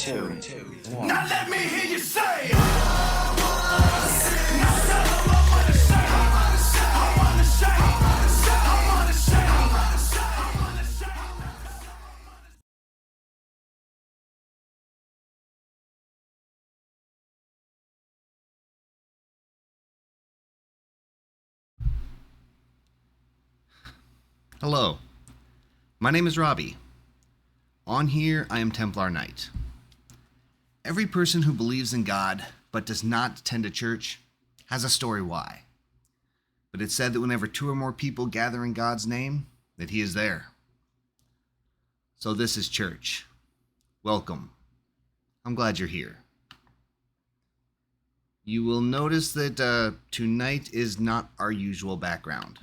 two, one. Now let me hear you say. Hello, my name is Robbie. On here, I am Templar Knight. Every person who believes in God but does not attend a church has a story why. But it's said that whenever two or more people gather in God's name, that He is there. So this is church. Welcome. I'm glad you're here. You will notice that tonight is not our usual background.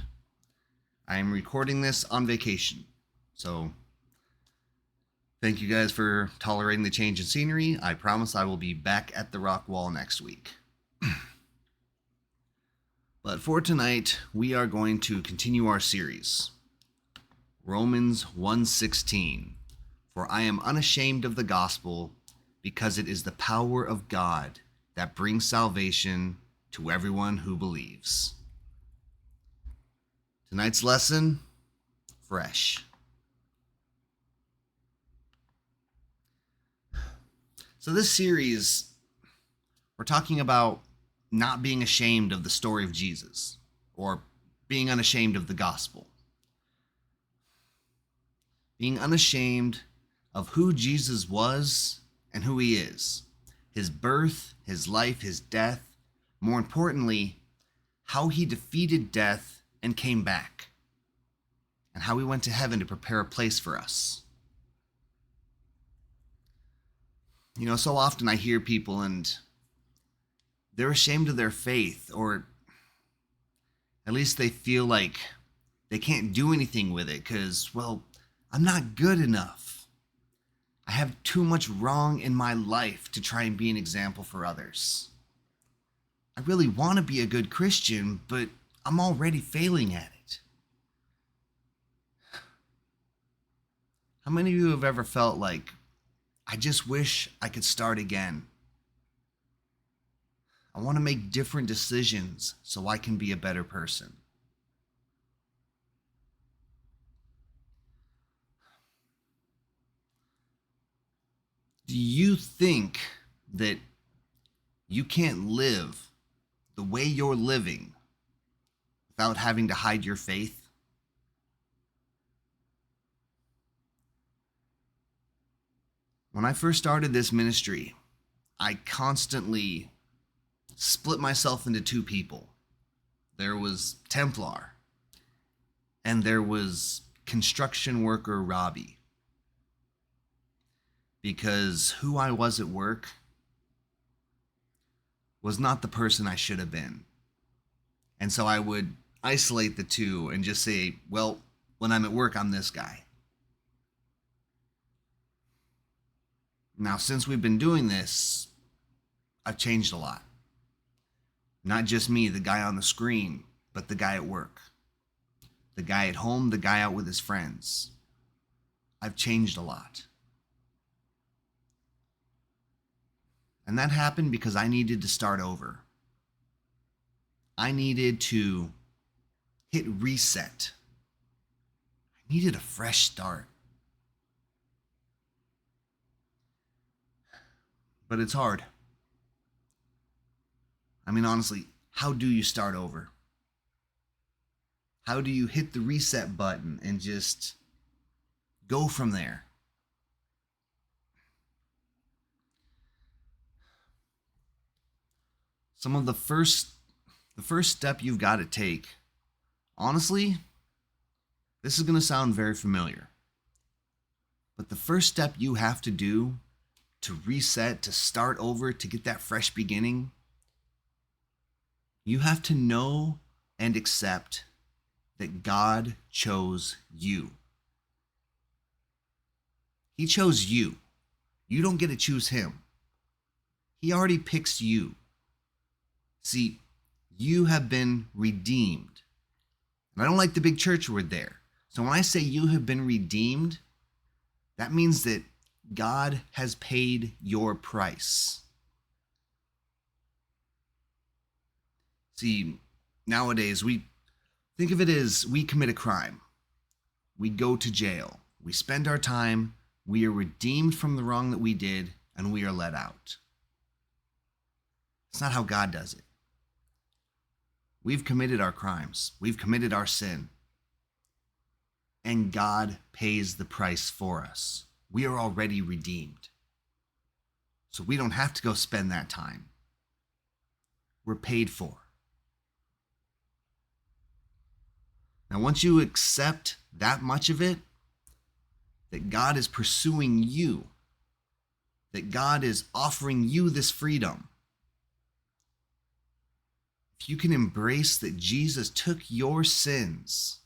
I am recording this on vacation, so thank you guys for tolerating the change in scenery. I promise I will be back at the rock wall next week. But for tonight, we are going to continue our series, Romans 1:16. For I am unashamed of the gospel, because it is the power of God that brings salvation to everyone who believes. Tonight's lesson, fresh. So this series, we're talking about not being ashamed of the story of Jesus, or being unashamed of the gospel. Being unashamed of who Jesus was and who He is. His birth, His life, His death. More importantly, how He defeated death and came back, and how He went to heaven to prepare a place for us. You know, so often I hear people and they're ashamed of their faith, or at least they feel like they can't do anything with it because, well, I'm not good enough. I have too much wrong in my life to try and be an example for others. I really want to be a good Christian, but I'm already failing at it. How many of you have ever felt like, I just wish I could start again? I want to make different decisions so I can be a better person. Do you think that you can't live the way you're living without having to hide your faith? When I first started this ministry, I constantly split myself into two people. There was Templar, and there was construction worker Robbie. Because who I was at work was not the person I should have been. And so I would isolate the two and just say, well, when I'm at work, I'm this guy. Now, since we've been doing this, I've changed a lot. Not just me, the guy on the screen, but the guy at work. The guy at home, the guy out with his friends. I've changed a lot. And that happened because I needed to start over. I needed to hit reset. I needed a fresh start. But it's hard. I mean, honestly, how do you start over? How do you hit the reset button and just go from there? Some of the first step you've got to take, honestly, this is going to sound very familiar, but the first step you have to do to reset, to start over, to get that fresh beginning, you have to know and accept that God chose you. He chose you. You don't get to choose Him. He already picks you. See, you have been redeemed. And I don't like the big church word there. So when I say you have been redeemed, that means that God has paid your price. See, nowadays we think of it as we commit a crime. We go to jail. We spend our time. We are redeemed from the wrong that we did, and we are let out. It's not how God does it. We've committed our crimes. We've committed our sin. And God pays the price for us. We are already redeemed. So we don't have to go spend that time. We're paid for. Now, once you accept that much of it, that God is pursuing you, that God is offering you this freedom, if you can embrace that Jesus took your sins,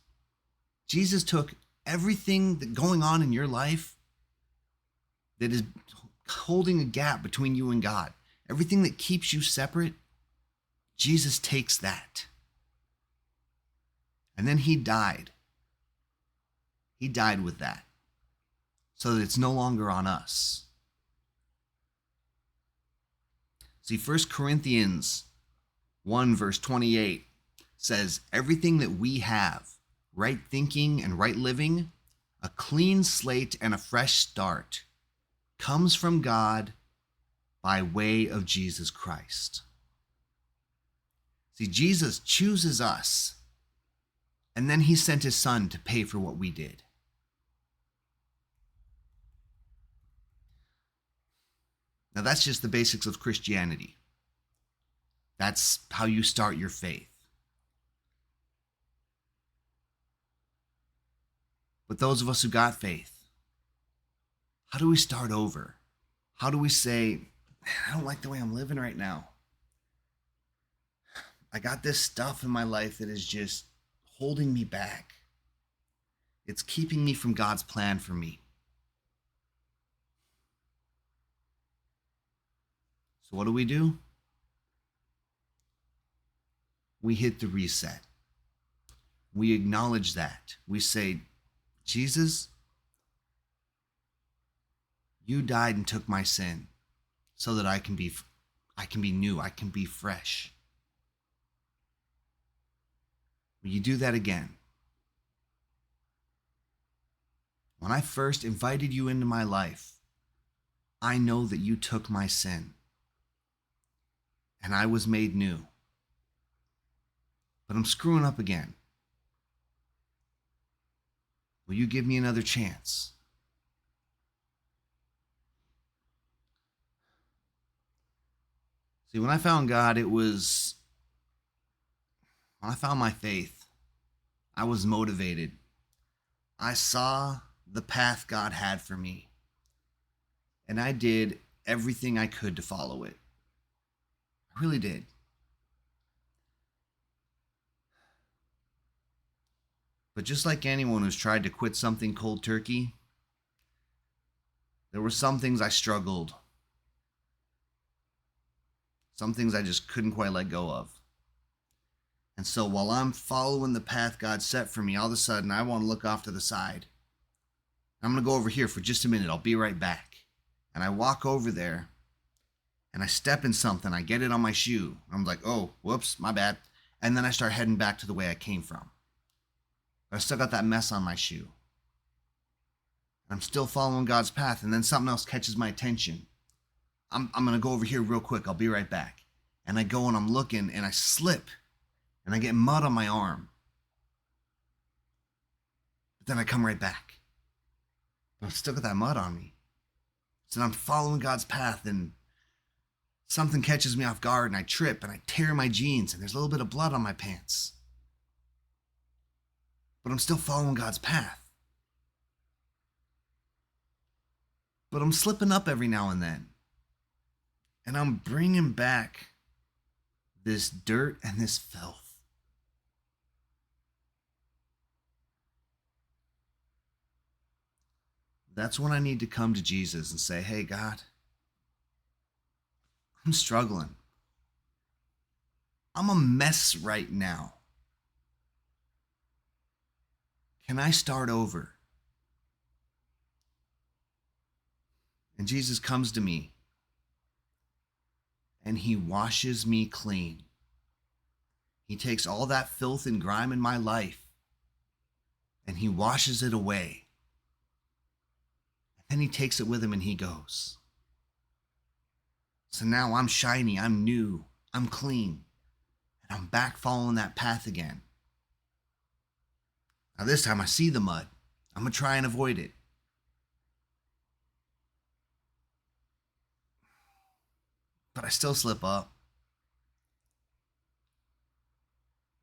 Jesus took everything that's going on in your life that is holding a gap between you and God, everything that keeps you separate, Jesus takes that. And then he died. He died with that so that it's no longer on us. See, 1 Corinthians 1 verse 28 says, everything that we have, right thinking and right living, a clean slate and a fresh start, comes from God by way of Jesus Christ. See, Jesus chooses us, and then he sent his son to pay for what we did. Now, that's just the basics of Christianity. That's how you start your faith. But those of us who got faith, how do we start over? How do we say, I don't like the way I'm living right now. I got this stuff in my life that is just holding me back. It's keeping me from God's plan for me. So what do? We hit the reset. We acknowledge that. We say, Jesus, you died and took my sin so that I can be new, I can be fresh. Will you do that again? When I first invited you into my life, I know that you took my sin and I was made new. But I'm screwing up again. Will you give me another chance? See, when I found God, when I found my faith, I was motivated. I saw the path God had for me, and I did everything I could to follow it. I really did. But just like anyone who's tried to quit something cold turkey, there were some things I struggled. Some things I just couldn't quite let go of. And so while I'm following the path God set for me, all of a sudden I want to look off to the side. I'm going to go over here for just a minute. I'll be right back. And I walk over there and I step in something. I get it on my shoe. I'm like, oh, whoops, my bad. And then I start heading back to the way I came from. But I still got that mess on my shoe. I'm still following God's path. And then something else catches my attention. I'm going to go over here real quick. I'll be right back. And I go and I'm looking and I slip. And I get mud on my arm. But then I come right back. But I've still got that mud on me. So I'm following God's path and something catches me off guard and I trip and I tear my jeans and there's a little bit of blood on my pants. But I'm still following God's path. But I'm slipping up every now and then. And I'm bringing back this dirt and this filth. That's when I need to come to Jesus and say, hey, God, I'm struggling. I'm a mess right now. Can I start over? And Jesus comes to me and he washes me clean. He takes all that filth and grime in my life and he washes it away. And then he takes it with him and he goes. So now I'm shiny, I'm new, I'm clean, and I'm back following that path again. Now this time I see the mud. I'm going to try and avoid it. But I still slip up.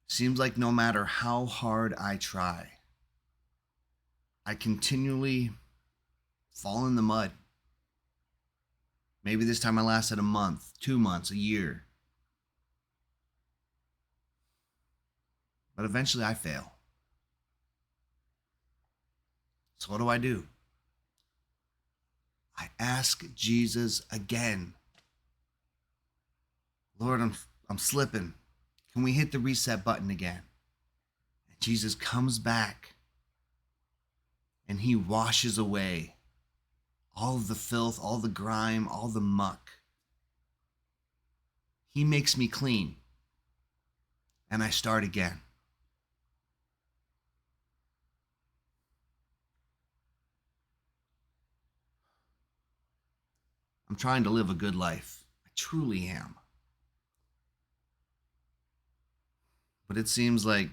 Seems like no matter how hard I try, I continually fall in the mud. Maybe this time I lasted a month, 2 months, a year. But eventually I fail. So what do? I ask Jesus again. Lord, I'm slipping. Can we hit the reset button again? And Jesus comes back and he washes away all of the filth, all the grime, all the muck. He makes me clean and I start again. I'm trying to live a good life. I truly am. But it seems like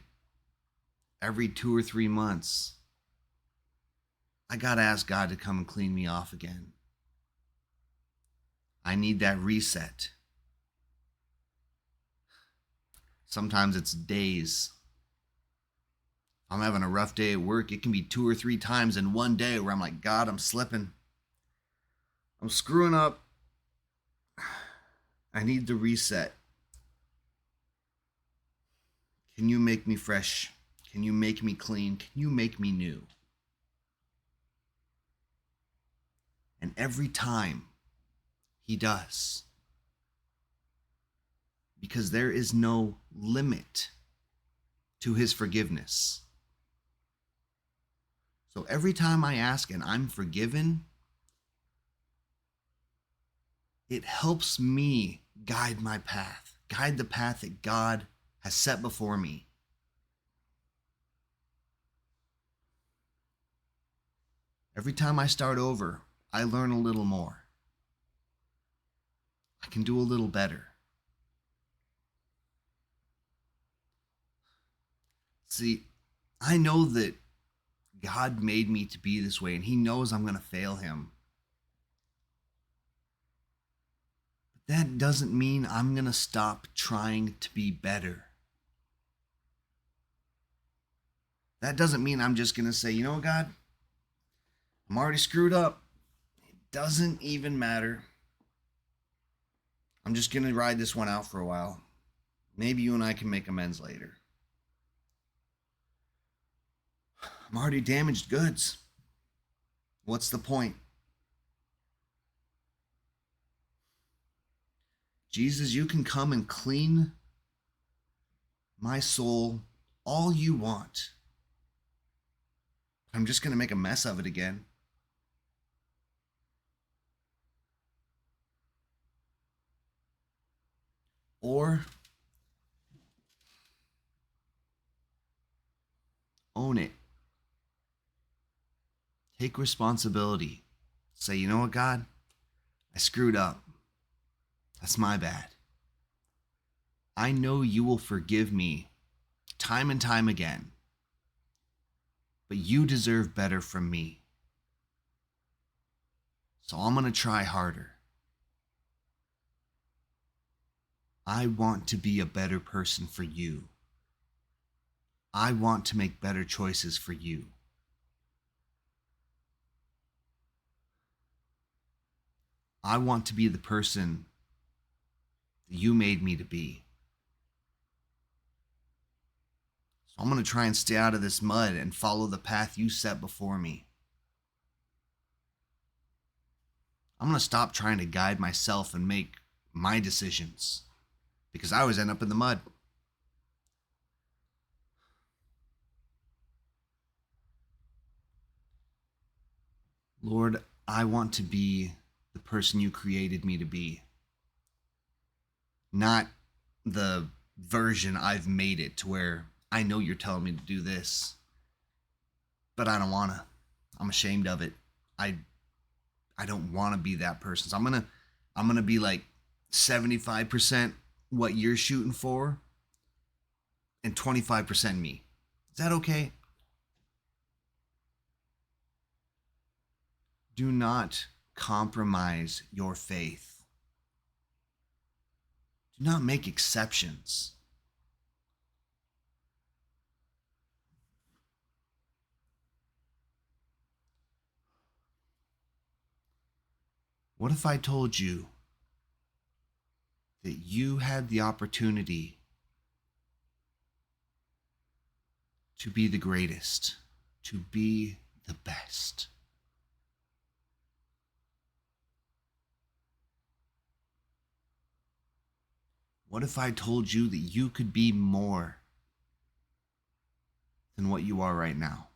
every 2 or 3 months, I gotta ask God to come and clean me off again. I need that reset. Sometimes it's days. I'm having a rough day at work. It can be 2 or 3 times in one day where I'm like, God, I'm slipping. I'm screwing up. I need the reset. Can you make me fresh? Can you make me clean? Can you make me new? And every time he does. Because there is no limit to his forgiveness. So every time I ask and I'm forgiven, it helps me guide my path, guide the path that God has set before me. Every time I start over, I learn a little more. I can do a little better. See, I know that God made me to be this way, and he knows I'm going to fail him. But that doesn't mean I'm going to stop trying to be better. That doesn't mean I'm just going to say, you know what, God, I'm already screwed up. It doesn't even matter. I'm just going to ride this one out for a while. Maybe you and I can make amends later. I'm already damaged goods. What's the point? Jesus, you can come and clean my soul all you want. I'm just going to make a mess of it again. Or own it. Take responsibility. Say, you know what, God? I screwed up. That's my bad. I know you will forgive me time and time again. But you deserve better from me. So I'm going to try harder. I want to be a better person for you. I want to make better choices for you. I want to be the person that you made me to be. So I'm going to try and stay out of this mud and follow the path you set before me. I'm going to stop trying to guide myself and make my decisions because I always end up in the mud. Lord, I want to be the person you created me to be. Not the version I've made it to where I know you're telling me to do this, but I don't want to. I'm ashamed of it. I don't want to be that person. So I'm going to be like 75% what you're shooting for and 25% me. Is that okay? Do not compromise your faith. Do not make exceptions. What if I told you that you had the opportunity to be the greatest, to be the best? What if I told you that you could be more than what you are right now?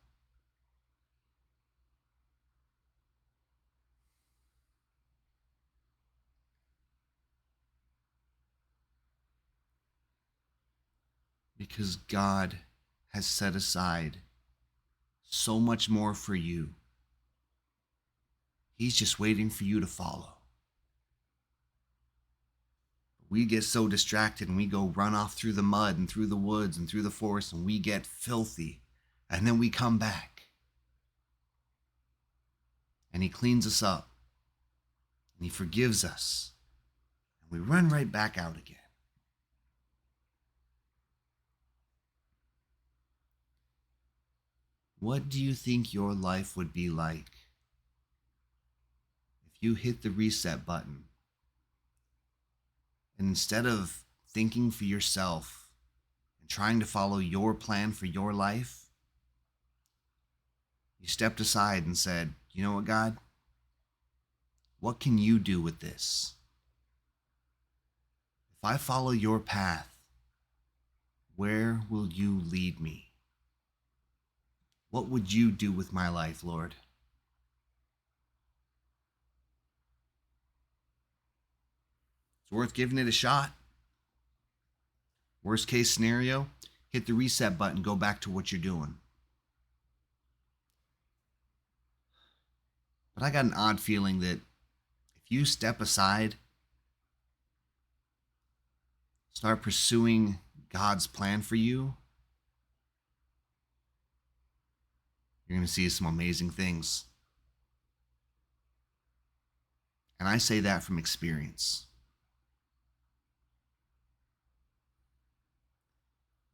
Because God has set aside so much more for you. He's just waiting for you to follow. We get so distracted and we go run off through the mud and through the woods and through the forest and we get filthy. And then we come back. And He cleans us up. And He forgives us. And we run right back out again. What do you think your life would be like if you hit the reset button and instead of thinking for yourself and trying to follow your plan for your life, you stepped aside and said, you know what, God? What can you do with this? If I follow your path, where will you lead me? What would you do with my life, Lord? It's worth giving it a shot. Worst case scenario, hit the reset button, go back to what you're doing. But I got an odd feeling that if you step aside, start pursuing God's plan for you, you're going to see some amazing things. And I say that from experience.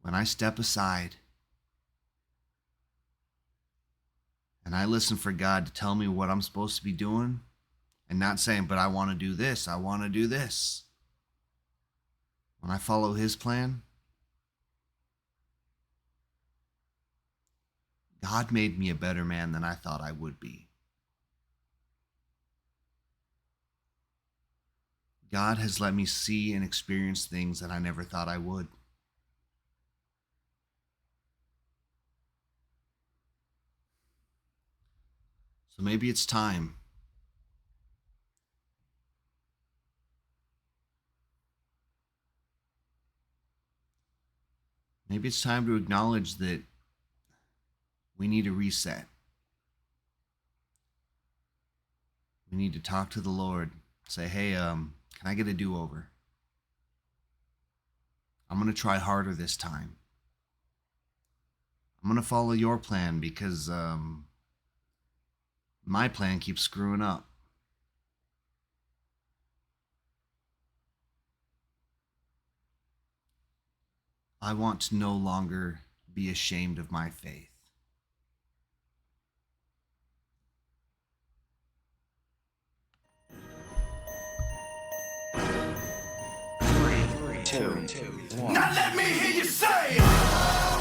When I step aside and I listen for God to tell me what I'm supposed to be doing and not saying, but I want to do this, I want to do this. When I follow His plan, God made me a better man than I thought I would be. God has let me see and experience things that I never thought I would. So maybe it's time. Maybe it's time to acknowledge that we need a reset. We need to talk to the Lord. Say, hey, can I get a do-over? I'm going to try harder this time. I'm going to follow your plan because my plan keeps screwing up. I want to no longer be ashamed of my faith. Three, two, one. Now let me hear you say!